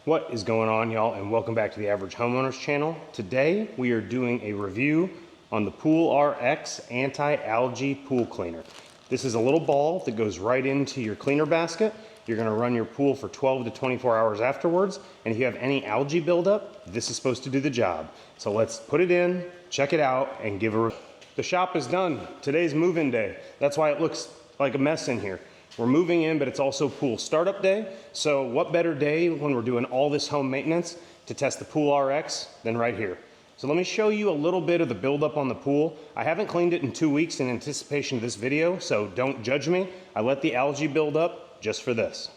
What is going on, y'all, and welcome back to the Average Homeowners channel. Today we are doing a review on the PoolRX Anti-Algae Pool Cleaner. This is a little ball that goes right into your cleaner basket. You're going to run your pool for 12 to 24 hours afterwards, and if you have any algae buildup, this is supposed to do the job. So let's put it in, check it out, and give a review. The shop is done. Today's move-in day. That's why it looks like a mess in here. We're moving in, but it's also pool startup day. So what better day when we're doing all this home maintenance to test the PoolRX than right here. So let me show you a little bit of the buildup on the pool. I haven't cleaned it in 2 weeks in anticipation of this video, so don't judge me. I let the algae build up just for this.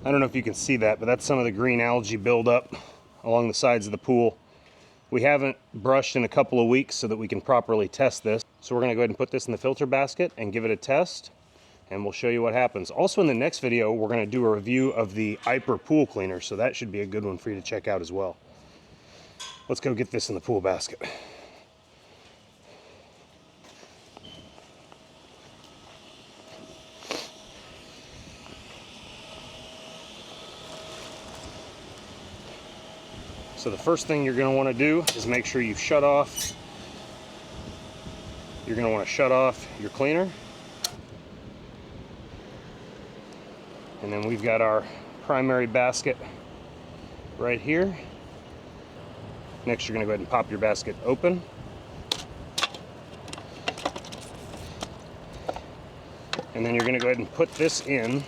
I don't know if you can see that, but that's some of the green algae buildup along the sides of the pool. We haven't brushed in a couple of weeks so that we can properly test this. So we're gonna go ahead and put this in the filter basket and give it a test, and we'll show you what happens. Also in the next video, we're gonna do a review of the Iper pool cleaner, so that should be a good one for you to check out as well. Let's go get this in the pool basket. So the first thing you're going to want to do is make sure you've shut off. You're going to want to shut off your cleaner. And then we've got our primary basket right here. Next, you're going to go ahead and pop your basket open. And then you're going to go ahead and put this in.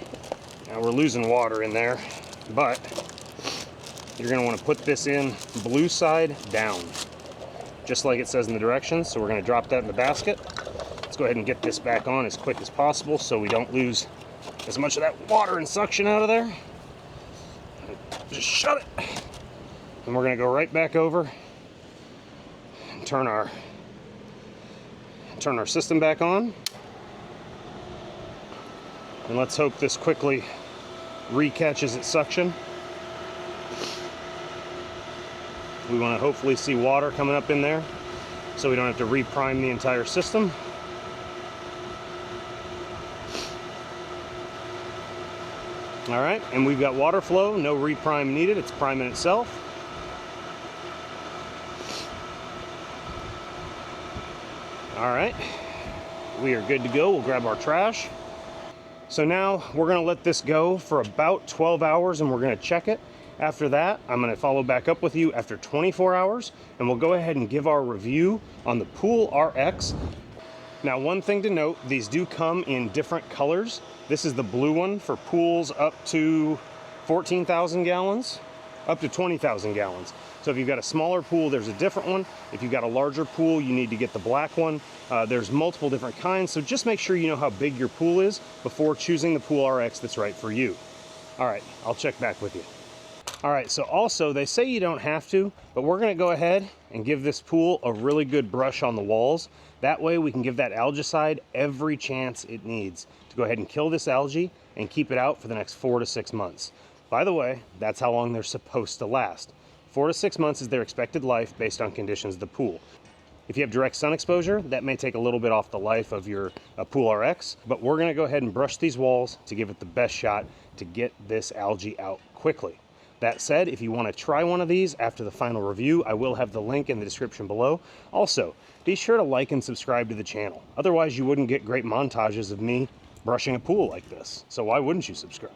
Now we're losing water in there, but you're going to want to put this in blue side down, just like it says in the directions. So we're going to drop that in the basket. Let's go ahead and get this back on as quick as possible so we don't lose as much of that water and suction out of there. Just shut it. And we're going to go right back over and turn our system back on. And let's hope this quickly recatches its suction. We want to hopefully see water coming up in there so we don't have to reprime the entire system. All right, and we've got water flow, no reprime needed, it's priming itself. All right, we are good to go. We'll grab our trash. So now we're gonna let this go for about 12 hours and we're gonna check it. After that, I'm going to follow back up with you after 24 hours, and we'll go ahead and give our review on the PoolRX. Now, one thing to note, these do come in different colors. This is the blue one for pools up to 14,000 gallons, up to 20,000 gallons. So if you've got a smaller pool, there's a different one. If you've got a larger pool, you need to get the black one. There's multiple different kinds, so just make sure you know how big your pool is before choosing the PoolRX that's right for you. All right, I'll check back with you. All right, so also they say you don't have to, but we're gonna go ahead and give this pool a really good brush on the walls. That way we can give that algicide every chance it needs to go ahead and kill this algae and keep it out for the next 4 to 6 months. By the way, that's how long they're supposed to last. 4 to 6 months is their expected life based on conditions of the pool. If you have direct sun exposure, that may take a little bit off the life of your PoolRX, but we're gonna go ahead and brush these walls to give it the best shot to get this algae out quickly. That said, if you want to try one of these after the final review, I will have the link in the description below. Also, be sure to like and subscribe to the channel. Otherwise, you wouldn't get great montages of me brushing a pool like this. So why wouldn't you subscribe?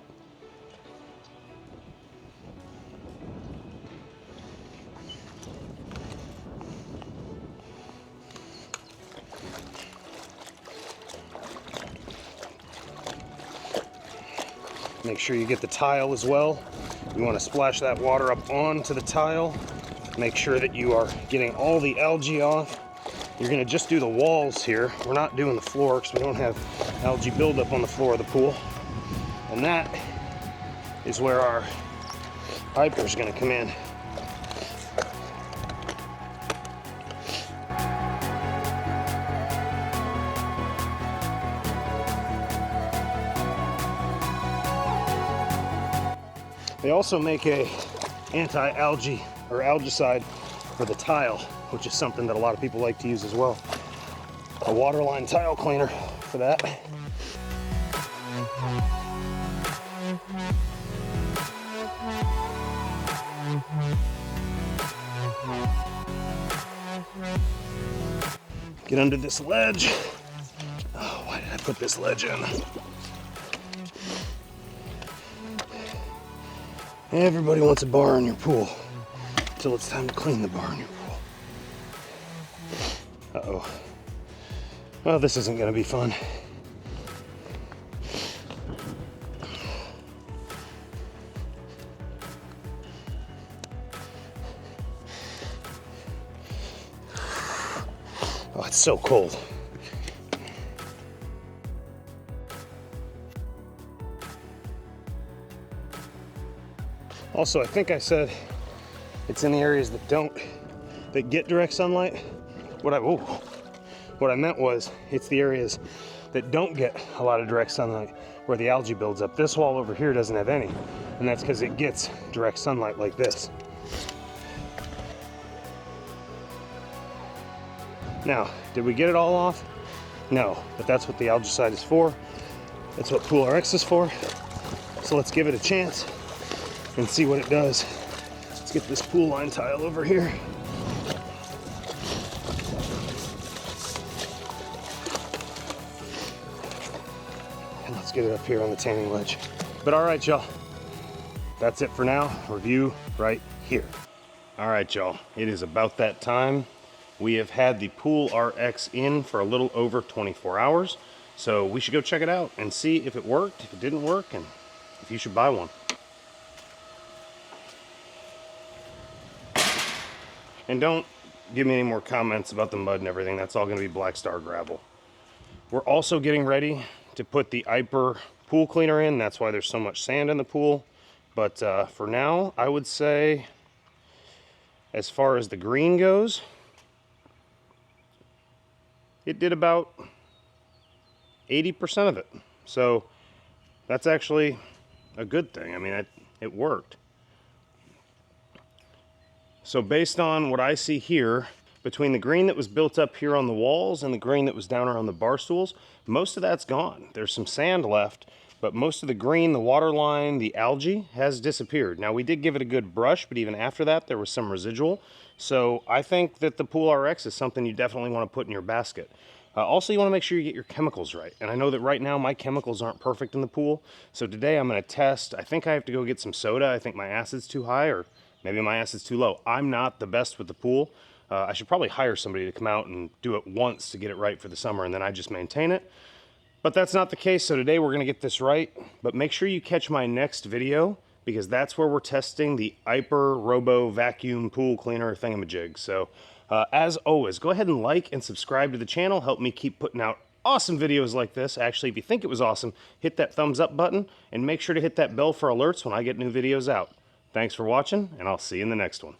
Make sure you get the tile as well. You want to splash that water up onto the tile. Make sure that you are getting all the algae off. You're going to just do the walls here. We're not doing the floor because we don't have algae buildup on the floor of the pool. And that is where our Iper is going to come in. They also make a anti-algae or algicide for the tile. which is something that a lot of people like to use as well. A waterline tile cleaner for that. Get under this ledge. Oh, why did I put this ledge in? Everybody wants a bar in your pool until it's time to clean the bar in your pool. Uh-oh. Well, this isn't going to be fun. Oh, it's so cold. Also, I think I said it's in the areas that get direct sunlight. What I meant was it's the areas that don't get a lot of direct sunlight where the algae builds up. This wall over here doesn't have any, and that's because it gets direct sunlight like this. Now, did we get it all off? No, but that's what the algicide is for. That's what PoolRX is for. So let's give it a chance and see what it does. Let's get this pool line tile over here. And let's get it up here on the tanning ledge. But all right, y'all, that's it for now. Review right here. All right, y'all, it is about that time. We have had the PoolRX in for a little over 24 hours. So we should go check it out and see if it worked, if it didn't work, and if you should buy one. And don't give me any more comments about the mud and everything. That's all gonna be Black Star gravel. We're also getting ready to put the Iper pool cleaner in. That's why there's so much sand in the pool. But for now, I would say, as far as the green goes, it did about 80% of it. So that's actually a good thing. I mean, it worked. So based on what I see here, between the green that was built up here on the walls and the green that was down around the bar stools, most of that's gone. There's some sand left, but most of the green, the water line, the algae has disappeared. Now we did give it a good brush, but even after that, there was some residual. So I think that the PoolRX is something you definitely want to put in your basket. Also, you want to make sure you get your chemicals right. And I know that right now my chemicals aren't perfect in the pool. So today I'm going to test. I think I have to go get some soda. I think my acid's too high, or maybe my acid's too low. I'm not the best with the pool. I should probably hire somebody to come out and do it once to get it right for the summer, and then I just maintain it. But that's not the case, so today we're going to get this right. But make sure you catch my next video, because that's where we're testing the Iper Robo Vacuum Pool Cleaner thingamajig. So as always, go ahead and like and subscribe to the channel. Help me keep putting out awesome videos like this. Actually, if you think it was awesome, hit that thumbs up button and make sure to hit that bell for alerts when I get new videos out. Thanks for watching, and I'll see you in the next one.